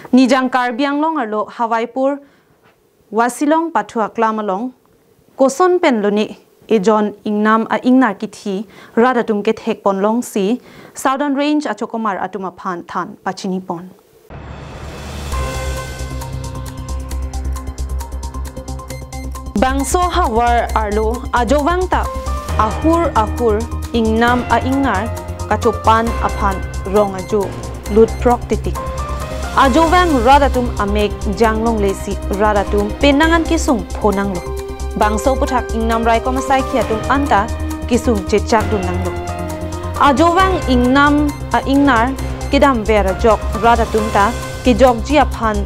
nijang karbiang long arlo Hawaipur wasilong pathua klamalong koson pen loni ejon engnam a eangnar kithi radatum ke thek ponlong si southern range achokomar atuma phan than pachini pon bangso hawar arlo ajowangta ahur engnam a eangnar kachopan aphan rongaju lut prok titik ajowang radatum amek janglong lesi radatum penangan kisung phonanglo bangso puthak engnam rai komasai khiatum anta kisung chechak dunanglo ajowang engnam a eangnar kidam vera jok radatum ta kijok jia phan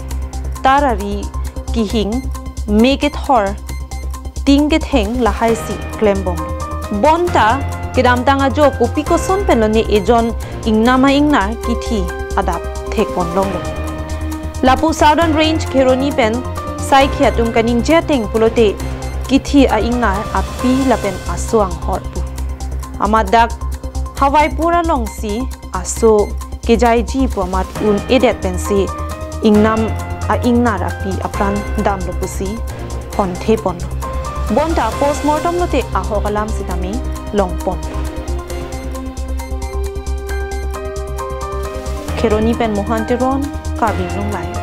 tarari kihing make it hor tingget heng lahai si klembong bonta kidam tanga jo kopi ko son penloni ejon engnam a eangnar kithi adap thek ponlong lapu southern range Kheroni pen sai khiatum kaning jeteng pulote kithi a eangnar api lapen aswang horpu amadak Hawaipura longsi aso kejai ji pomat un edet pensi engnam a eangnar api apran dam lopusi pon the pon bonta postmortem lote ahokalam sitami longpon Kheroni pen mohantiron kabing long lai